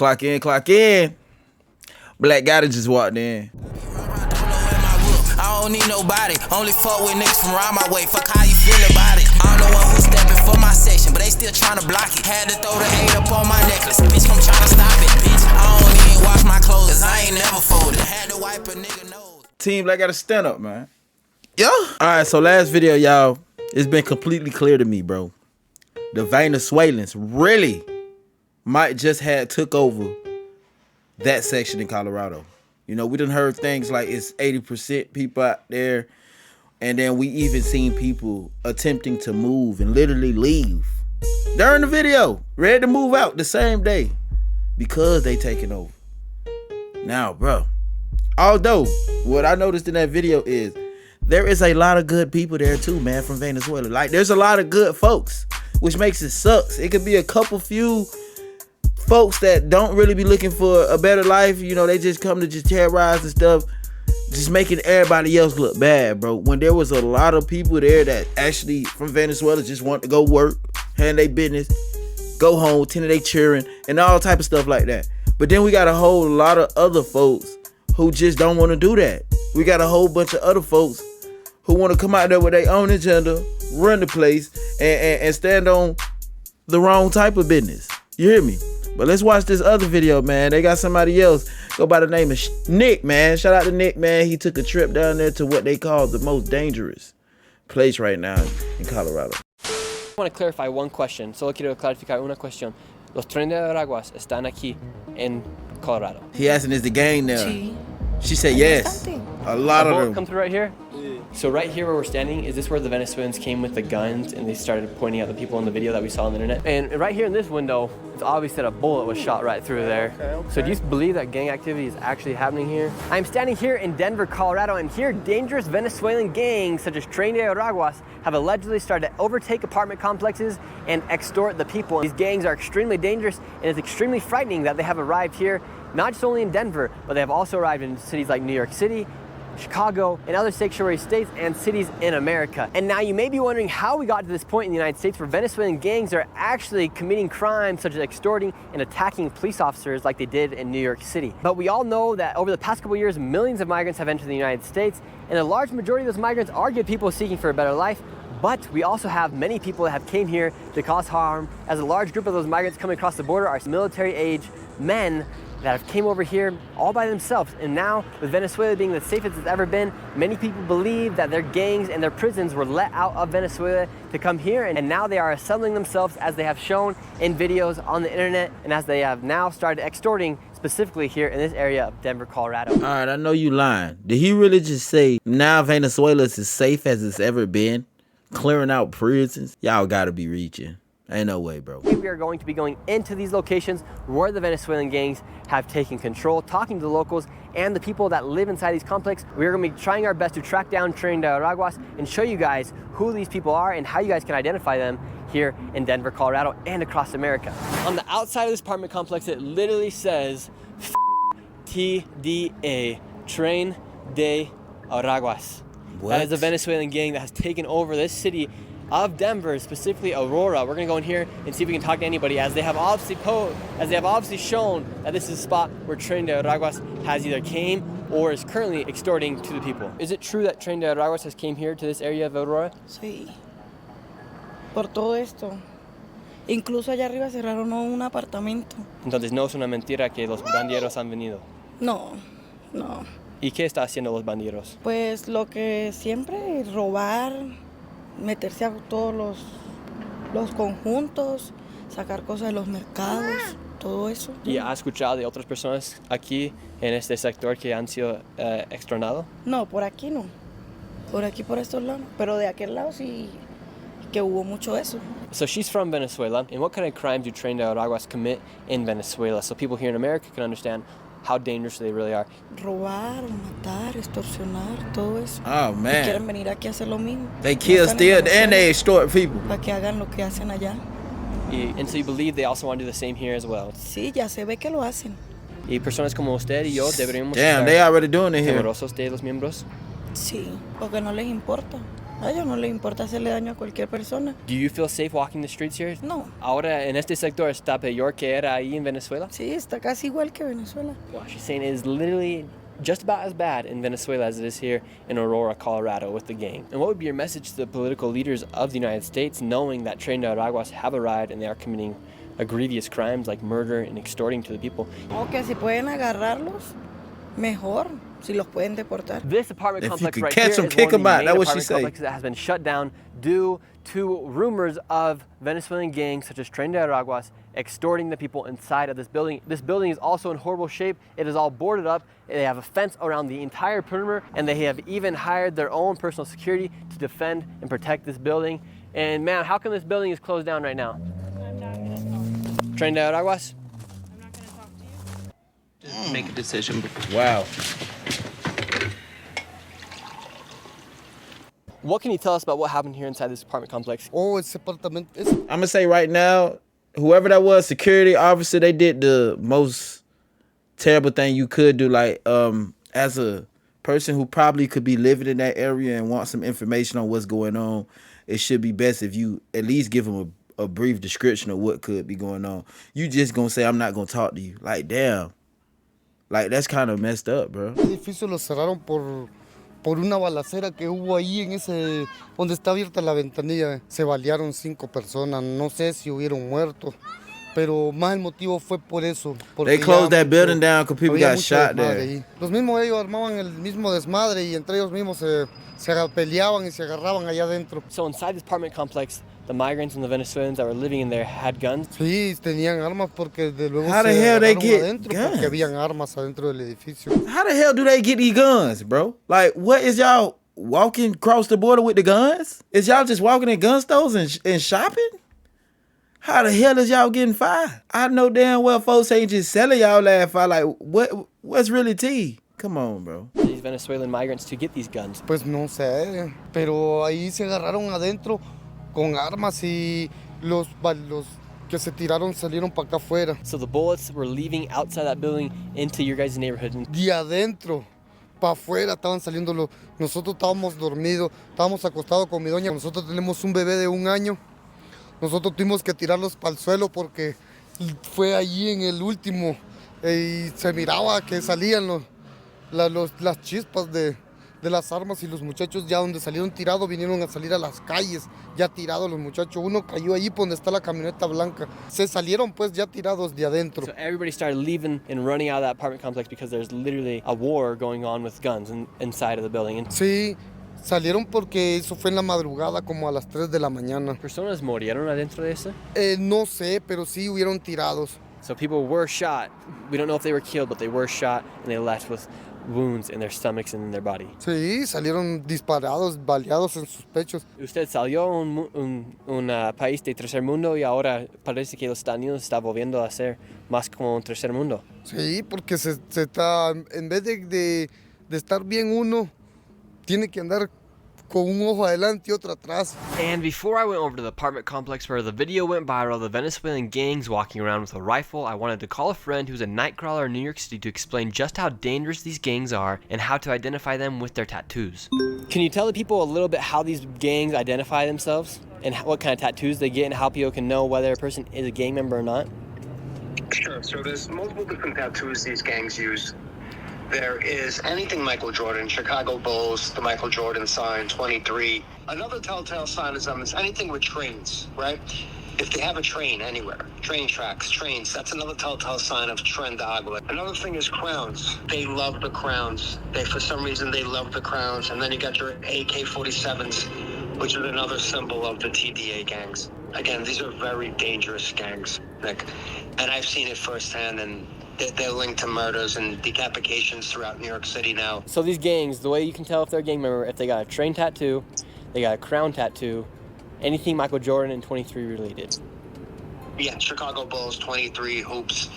Clock in, clock in. Black guy that just walked in. I don't need nobody, only fuck with niggas from around my way. Fuck how you feel about it. I'm the one who's stepping for my section, but they still trying to block it. Had to throw the 8 up on my necklace, bitch, come trying to stop it, bitch. I don't even wash my clothes, cause I ain't never folded. Had to wipe a nigga nose. Team Black gotta stand up, man. Yeah. Alright, so last video, y'all, it's been completely clear to me, bro. The Venezuelans really might just had took over that section in Colorado. You know, we done heard things like it's 80% people out there. And then we even seen people attempting to move and literally leave during the video, ready to move out the same day because they taking over. Now, bro, although what I noticed in that video is there is a lot of good people there too, man, from Venezuela. Like, there's a lot of good folks, which makes it sucks. It could be a couple few folks that don't really be looking for a better life. You know, they just come to just terrorize and stuff, just making everybody else look bad, bro. When there was a lot of people there that actually from Venezuela just want to go work, handle their business, go home, tend to their children, and all type of stuff like that. But then we got a whole lot of other folks who just don't want to do that. We got a whole bunch of other folks who want to come out there with their own agenda, run the place, and stand on the wrong type of business. You hear me? But let's watch this other video, man. They got somebody else go by the name of Nick, man. Shout out to Nick, man. He took a trip down there to what they call the most dangerous place right now in Colorado. I want to clarify one question. Solo quiero clarificar una cuestión. Los trenes de Araguas están aquí en Colorado. He asking, is the gang there? Sí. She said yes. A lot of them. Come through right here? Yeah. So right here where we're standing, is this where the Venezuelans came with the guns and they started pointing at the people in the video that we saw on the internet? And right here in this window, it's obvious that a bullet was shot right through there. Okay. So do you believe that gang activity is actually happening here? I'm standing here in Denver, Colorado, and here dangerous Venezuelan gangs such as Tren de Araguas have allegedly started to overtake apartment complexes and extort the people. These gangs are extremely dangerous, and it's extremely frightening that they have arrived here, not just only in Denver, but they have also arrived in cities like New York City, Chicago, and other sanctuary states and cities in America. And now you may be wondering how we got to this point in the United States where Venezuelan gangs are actually committing crimes such as extorting and attacking police officers like they did in New York City. But we all know that over the past couple years, millions of migrants have entered the United States, and a large majority of those migrants are good people seeking for a better life. But we also have many people that have came here to cause harm, as a large group of those migrants coming across the border are military-age men that have came over here all by themselves. And now, with Venezuela being the safest it's ever been, many people believe that their gangs and their prisons were let out of Venezuela to come here, and now they are assembling themselves as they have shown in videos on the internet, and as they have now started extorting specifically here in this area of Denver, Colorado. All right, I know you lying. Did he really just say now Venezuela is as safe as it's ever been? Clearing out prisons? Y'all gotta be reaching. Ain't no way, bro. We are going to be going into these locations where the Venezuelan gangs have taken control, talking to the locals and the people that live inside these complexes. We're going to be trying our best to track down Tren de Araguas and show you guys who these people are and how you guys can identify them here in Denver, Colorado, and across America. On the outside of this apartment complex, it literally says TDA, Tren de Araguas. What? That is a Venezuelan gang that has taken over this city of Denver, specifically Aurora. We're gonna go in here and see if we can talk to anybody, as they have obviously shown that this is a spot where Tren de Araguas has either came or is currently extorting to the people. Is it true that Tren de Araguas has came here to this area of Aurora? Sí. Por todo esto. Incluso allá arriba cerraron un apartamento. Entonces no es una mentira que los bandilleros han venido. No, no. ¿Y qué está haciendo los bandilleros? Pues lo que siempre, robar, meterse a todos los conjuntos, sacar cosas de los mercados, todo eso. ¿Y ha escuchado de otras personas aquí en este sector que han sido extornados? No, por aquí no. Por aquí, por estos lados. Pero de aquel lado sí que hubo mucho eso. So she's from Venezuela. And what kind of crimes do Tren de Araguas commit in Venezuela? So people here in America can understand how dangerous they really are. Robar, matar, extorsionar, todo eso. Oh, man. Y quieren venir aquí a hacer lo mismo. They kill, steal, and they extort people. Para que hagan lo que hacen allá. And so you believe they also want to do the same here as well? Sí, ya se ve que lo hacen. Y personas como usted y yo deberíamos Damn, they already doing it here. temerosos de los miembros. Sí, porque no les importa. A ellos no les importa hacerle daño a cualquier persona. Do you feel safe walking the streets here? No. Ahora en este sector está peor que era ahí en Venezuela? Sí, está casi igual que Venezuela. Well, she's saying it is literally just about as bad in Venezuela as it is here in Aurora, Colorado with the gang. And what would be your message to the political leaders of the United States knowing that Tren de Araguas have arrived and they are committing a grievous crimes like murder and extorting to the people? Que si pueden agarrarlos, mejor. Si los pueden deportar. This apartment If complex you could right catch here them, is kick one of them the out. main That's what she apartment say. complexes that has been shut down due to rumors of Venezuelan gangs such as Tren de Araguas extorting the people inside of this building. This building is also in horrible shape. It is all boarded up. They have a fence around the entire perimeter, and they have even hired their own personal security to defend and protect this building. And ma'am, how come this building is closed down right now? I'm not going to talk. Tren de Araguas? I'm not going to talk to you. Just make a decision. Wow. What can you tell us about what happened here inside this apartment complex? Oh, ese apartamento. I'm gonna say right now, whoever that was, security officer, they did the most terrible thing you could do. Like, as a person who probably could be living in that area and want some information on what's going on, it should be best if you at least give them a brief description of what could be going on. You just gonna say, I'm not gonna talk to you. Like, damn. Like, that's kind of messed up, bro. El edificio lo cerraron por una balacera que hubo ahí en ese, donde está abierta la ventanilla. Se balearon 5 personas, no sé si hubieron muertos, pero más el motivo fue por eso. They closed that building down because people había got mucho shot desmadre there. ahí. Los mismos ellos armaban el mismo desmadre y entre ellos mismos se peleaban y se agarraban allá adentro. So inside this apartment complex, the migrants and the Venezuelans that were living in there had guns. Sí, tenían armas porque de luego How the se hell they agarraron get adentro guns? porque habían armas adentro del edificio. How the hell do they get these guns, bro? Like, what is y'all walking across the border with the guns? Is y'all just walking in gun stores and shopping? How the hell is y'all getting fire? I know damn well folks ain't just selling y'all that fire. Like, what's really tea? Come on, bro. These Venezuelan migrants to get these guns. Pues no sé, pero ahí se agarraron adentro con armas y los que se tiraron salieron para acá afuera. So the bullets were leaving outside that building into your guys' neighborhood. De adentro para afuera estaban saliendo nosotros estábamos dormidos, estábamos acostados con mi doña. Nosotros tenemos un bebé de 1 año. Nosotros tuvimos que tirarlos para el suelo porque fue allí en el último y se miraba que salían las chispas de las armas y los muchachos ya donde salieron tirados vinieron a salir a las calles, ya tirados los muchachos. Uno cayó allí por donde está la camioneta blanca. Se salieron pues ya tirados de adentro. So everybody started leaving and running out of that apartment complex because there's literally a war going on with guns inside of the building. And Sí, salieron porque eso fue en la madrugada como a las 3 de la mañana. personas murieron adentro de eso. No sé, pero sí hubieron tirados. So people were shot. We don't know if they were killed, but they were shot and they left with wounds in their stomachs and in their body. Sí, salieron disparados, baleados en sus pechos. Usted salió a un país de tercer mundo y ahora parece que los Estados Unidos está volviendo a ser más como un tercer mundo. Sí, porque se está, en vez de estar bien uno, tiene que andar con un ojo adelante y otro atrás. And before I went over to the apartment complex where the video went viral, the Venezuelan gangs walking around with a rifle, I wanted to call a friend who's a nightcrawler in New York City to explain just how dangerous these gangs are and how to identify them with their tattoos. Can you tell the people a little bit how these gangs identify themselves and what kind of tattoos they get and how people can know whether a person is a gang member or not? Sure. So there's multiple different tattoos these gangs use. There is anything Michael Jordan, Chicago Bulls, the Michael Jordan sign, 23. Another telltale sign is anything with trains, right? If they have a train anywhere, train tracks, trains, that's another telltale sign of Tren de Agua. Another thing is crowns. They love the crowns. For some reason, they love the crowns. And then you got your AK-47s, which is another symbol of the TDA gangs. Again, these are very dangerous gangs, Nick. And I've seen it firsthand, and they're linked to murders and decapitations throughout New York City now. So these gangs, the way you can tell if they're a gang member, if they got a train tattoo, they got a crown tattoo, anything Michael Jordan and 23 related. Yeah, Chicago Bulls, 23, hoops.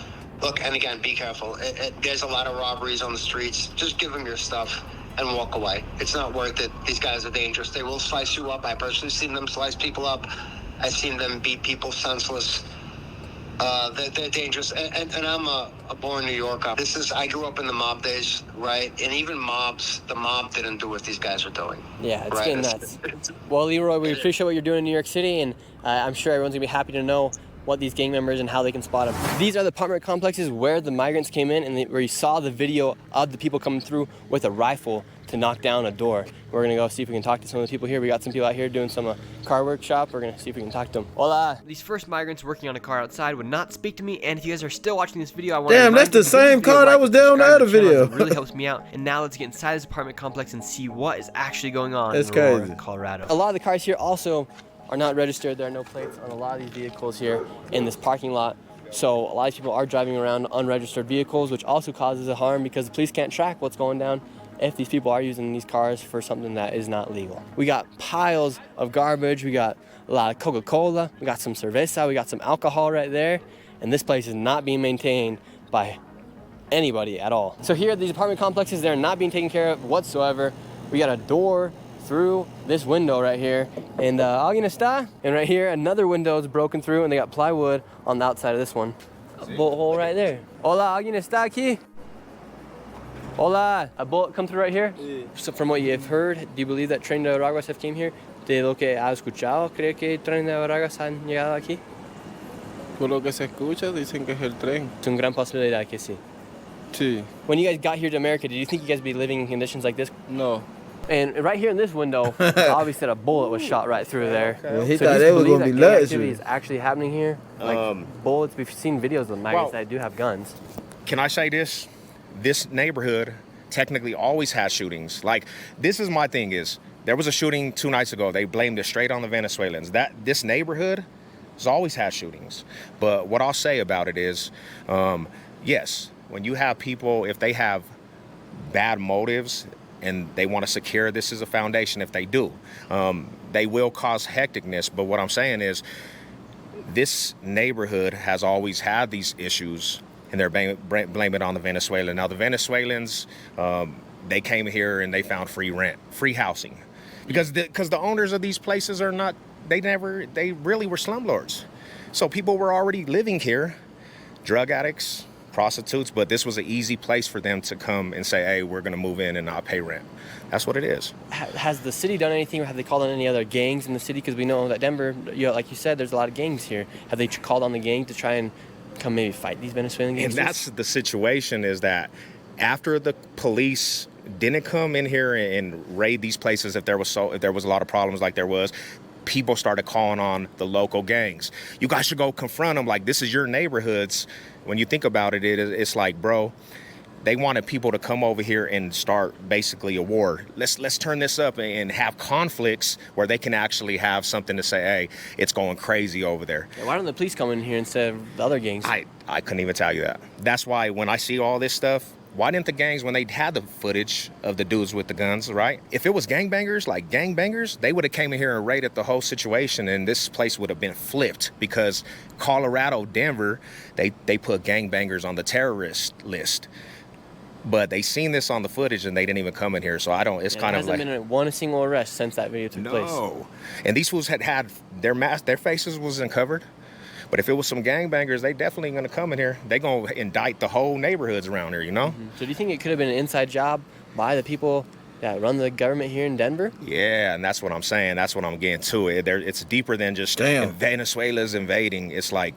Look, and again, be careful. There's a lot of robberies on the streets. Just give them your stuff and walk away. It's not worth it. These guys are dangerous. They will slice you up. I've personally seen them slice people up. I've seen them beat people senseless. They're dangerous, and I'm a born New Yorker. I grew up in the mob days, right? And even the mob didn't do what these guys are doing. Yeah, it's right? getting nuts. Well, Leroy, we appreciate what you're doing in New York City, and I'm sure everyone's gonna be happy to know what these gang members and how they can spot them. These are the apartment complexes where the migrants came in, and where you saw the video of the people coming through with a rifle to knock down a door. We're gonna go see if we can talk to some of the people here. We got some people out here doing some car workshop. We're gonna see if we can talk to them. Hola. These first migrants working on a car outside would not speak to me, and if you guys are still watching this video, I want to Damn, that's the same car that was there on the other video. It really helps me out. And now let's get inside this apartment complex and see what is actually going on That's in Aurora, crazy. Colorado. A lot of the cars here also are not registered. There are no plates on a lot of these vehicles here in this parking lot. So a lot of people are driving around unregistered vehicles, which also causes a harm because the police can't track what's going down if these people are using these cars for something that is not legal. We got piles of garbage. We got a lot of Coca-Cola. We got some cerveza. We got some alcohol right there. And this place is not being maintained by anybody at all. So here at these apartment complexes, they're not being taken care of whatsoever. We got a door through this window right here, and alguien está? And right here, another window is broken through, and they got plywood on the outside of this one. A bullet hole right there. Hola, alguien está aquí? Hola, a bullet come through right here? So from what you've heard, do you believe that Tren de Veraguas have came here? De lo que has escuchado, ¿cree que Tren de Veraguas han llegado aquí? Por lo que se escucha, dicen que es el tren. Es una gran posibilidad que sí. Sí. When you guys got here to America, did you think you guys would be living in conditions like this? No. And right here in this window, obviously a bullet was shot right through there. Well, he So thought do they you was believe gonna that be gang nuts. activity is actually happening here? Like bullets, we've seen videos of migrants that do have guns. Can I say this? This neighborhood technically always has shootings. Like, this is my thing is, there was a shooting 2 nights ago. They blamed it straight on the Venezuelans. This neighborhood has always had shootings. But what I'll say about it is, yes, when you have people, if they have bad motives and they want to secure this as a foundation, if they do, they will cause hecticness. But what I'm saying is, this neighborhood has always had these issues, and they're blame it on the Venezuelan. Now, the Venezuelans, they came here and they found free rent, free housing, because the owners of these places are not, they really were slumlords. So people were already living here, drug addicts, prostitutes, but this was an easy place for them to come and say, hey, we're going to move in and not pay rent. That's what it is. Has the city done anything, or have they called on any other gangs in the city? Because we know that Denver, like you said, there's a lot of gangs here. Have they called on the gang to try and come maybe fight these Venezuelan gangs? And that's the situation, is that after the police didn't come in here and raid these places, if there was a lot of problems like there was, people started calling on the local gangs. You guys should go confront them. Like, this is your neighborhoods. When you think about it, it's like, bro, they wanted people to come over here and start basically a war. Let's turn this up and have conflicts where they can actually have something to say, hey, it's going crazy over there. Yeah, why don't the police come in here instead of the other gangs? I couldn't even tell you that. That's why when I see all this stuff, why didn't the gangs, when they had the footage of the dudes with the guns, right? If it was gangbangers, they would have came in here and raided the whole situation, and this place would have been flipped, because Colorado, Denver, they put gangbangers on the terrorist list. But they seen this on the footage and they didn't even come in here. So it's kind of like... There hasn't been one single arrest since that video took place. No. And these fools had their faces was uncovered. But if it was some gangbangers, they definitely going to come in here. They going to indict the whole neighborhoods around here, you know? Mm-hmm. So do you think it could have been an inside job by the people that run the government here in Denver? Yeah, and that's what I'm saying. That's what I'm getting to. It's deeper than just Venezuela's invading. It's like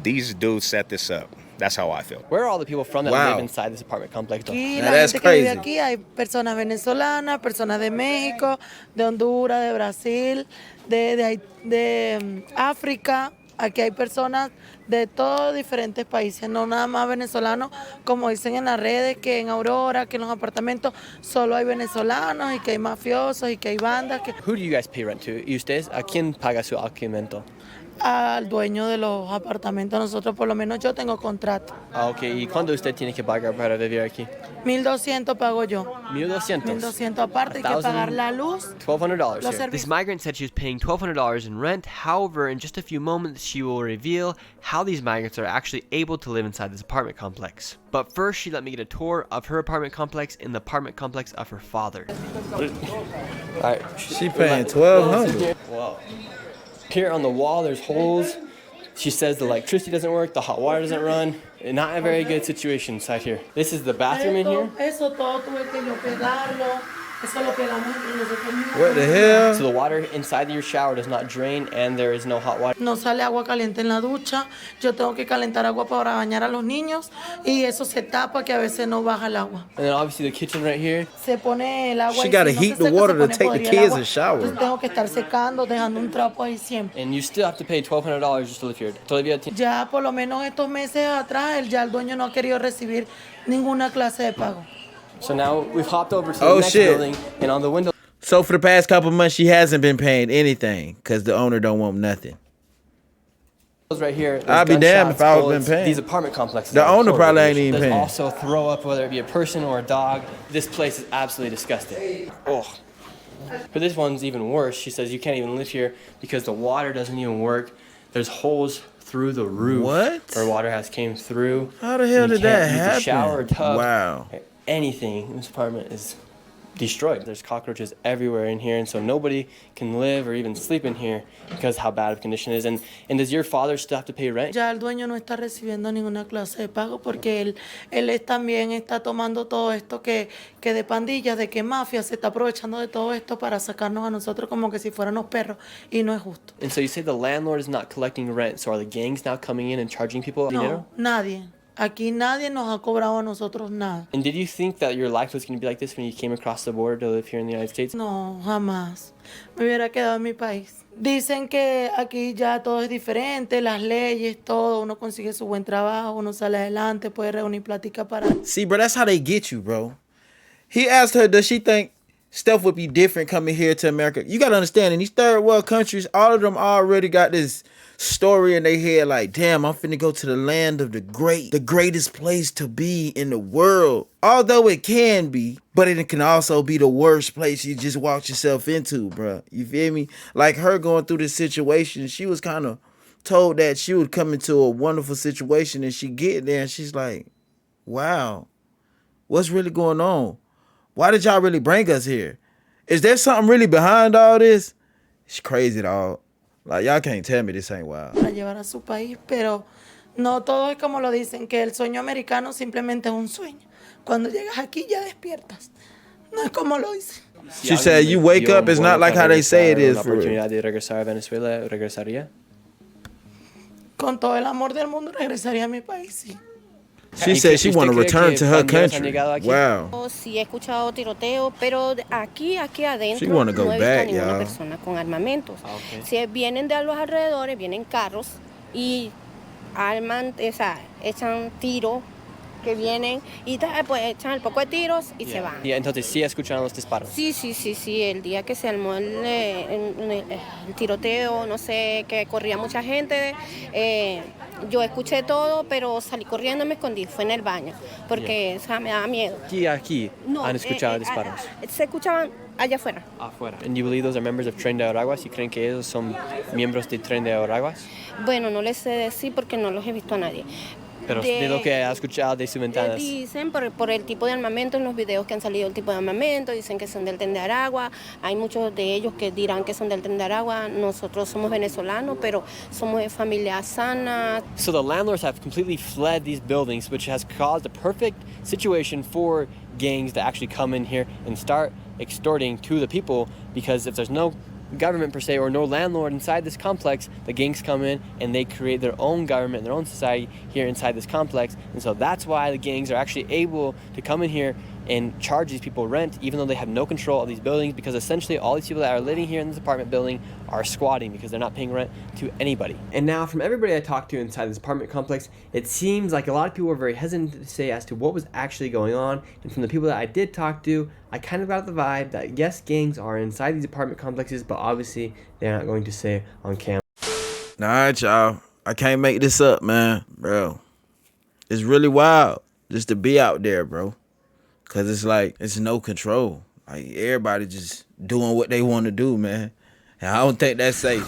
these dudes set this up. That's how I feel. Where are all the people from that live inside this apartment complex? Aquí, la gente que vive aquí, hay personas venezolanas, personas de México, de Honduras, de Brasil, de África. Aquí hay personas de todos diferentes países, no nada más venezolanos, como dicen en las redes, que en Aurora, que en los apartamentos solo hay venezolanos y que hay mafiosos y que hay bandas. Who do you guys pay rent to? ¿Y ustedes a quién paga su alquiler? Al dueño de los apartamentos. Nosotros, por lo menos yo tengo contrato. Ah, ok. ¿Y cuándo usted tiene que pagar para vivir aquí? $1,200 pago yo. $1,200. $1,200 aparte, hay que pagar la luz. $1,200. This migrant said she was paying $1,200 in rent. However, in just a few moments, she will reveal how these migrants are actually able to live inside this apartment complex. But first, she let me get a tour of her apartment complex and the apartment complex of her father. All right. She paying $1,200. Wow. Here on the wall, there's holes She says the electricity doesn't work, the hot water doesn't run. Not a very good situation inside here. This is the bathroom in here. Eso todo tuve que yo pegarlo. Eso lo pegamos entre nosotros mismos. What the hell? So the water inside your shower does not drain and there is no hot water. No sale agua caliente en la ducha. Yo tengo que calentar agua para bañar a los niños y eso se tapa que a veces no baja el agua. And then obviously the kitchen right here. Se pone el agua. She y gotta si no heat se the seca, water se to pone take the podrida el kids agua. and shower. Entonces tengo que estar secando, dejando un trapo ahí siempre. And you still have to pay $1,200 just to live here. Todavía Ya por lo menos estos meses atrás, el dueño no ha querido recibir ninguna clase de pago. So now we've hopped over to the next building, and on the window. So for the past couple months, she hasn't been paying anything because the owner don't want nothing. Right here, I'd be damned if I was been paying. These apartment complexes. The owner probably ain't even paying. There's also throw up, whether it be a person or a dog. This place is absolutely disgusting. Oh. But this one's even worse. She says you can't even live here because the water doesn't even work. There's holes through the roof. What? Where water has came through. How the hell did that use happen? the shower or tub. Wow. Anything in this apartment is destroyed. There's cockroaches everywhere in here, and so nobody can live or even sleep in here because how bad of condition it is. And does your father still have to pay rent? Ya el dueño no está recibiendo ninguna clase de pago porque él también está tomando todo esto que de pandillas, de que mafia se está aprovechando de todo esto para sacarnos a nosotros como que si fuéramos perros y no es justo. And so you say the landlord is not collecting rent, so are the gangs now coming in and charging people dinero? No, nadie. Aquí nadie nos ha cobrado a nosotros nada. And did you think that your life was going to be like this when you came across the border to live here in the United States? No, jamás. Me hubiera quedado en mi país. Dicen que aquí ya todo es diferente, las leyes, todo. Uno consigue su buen trabajo, uno sale adelante, puede reunir plática para... See, bro, that's how they get you, bro. He asked her, does she think stuff would be different coming here to America? You got to understand, in these third world countries, all of them already got this story in their head like, damn, I'm finna go to the land of the greatest place to be in the world. Although it can be, but it can also be the worst place you just walked yourself into, bro. You feel me? Like her going through this situation, she was kind of told that she would come into a wonderful situation, and she get there and she's like, wow, what's really going on? Why did y'all really bring us here? Is there something really behind all this? It's crazy, dog. Like, y'all can't tell me this ain't wild. Para llevar a su país, pero no todo es como lo dicen, que el sueño americano simplemente es un sueño. Cuando llegas aquí ya despiertas. No es como lo dicen. She said you wake up, it's not like how they say it is for real. ¿Oportunidad de regresar a Venezuela, regresaría? Con todo el amor del mundo regresaría a mi país, sí. She said she want to return to her country. Wow. Sí he escuchado tiroteo, pero aquí adentro She wanna go no he back, visto ninguna y'all. persona con armamentos. Si vienen de los alrededores, vienen carros y arman, echan tiros que vienen y pues echan el poco de tiros y se van. Y entonces sí escucharon los disparos. Sí, el día que se armó el tiroteo, no sé, que corría mucha gente, yo escuché todo, pero salí corriendo y me escondí, fue en el baño, porque o sea, me daba miedo. Aquí No, han escuchado disparos. Se escuchaban allá afuera. Afuera. And you believe those are members of Tren de Araguas? ¿Y creen que ellos son miembros de Tren de Araguas? Bueno, no les sé decir porque no los he visto a nadie. Pero de lo que ha escuchado de sus ventanas. Dicen por el tipo de armamento, en los videos que han salido el tipo de armamento, dicen que son del Tren de Aragua. Hay muchos de ellos que dirán que son del Tren de Aragua. Nosotros somos venezolanos, pero somos de familia sana. So the landlords have completely fled these buildings, which has caused a perfect situation for gangs to actually come in here and start extorting to the people, because if there's no government per se or no landlord inside this complex, the gangs come in and they create their own government, their own society here inside this complex. And so that's why the gangs are actually able to come in here and charge these people rent, even though they have no control of these buildings, because essentially all these people that are living here in this apartment building are squatting because they're not paying rent to anybody. And now from everybody I talked to inside this apartment complex, it seems like a lot of people were very hesitant to say as to what was actually going on. And from the people that I did talk to, I kind of got the vibe that yes, gangs are inside these apartment complexes, but obviously they're not going to say on camera. All right, y'all. I can't make this up, man. Bro, it's really wild just to be out there, bro. Because it's like, it's no control. Like, everybody just doing what they want to do, man. And I don't think that's safe.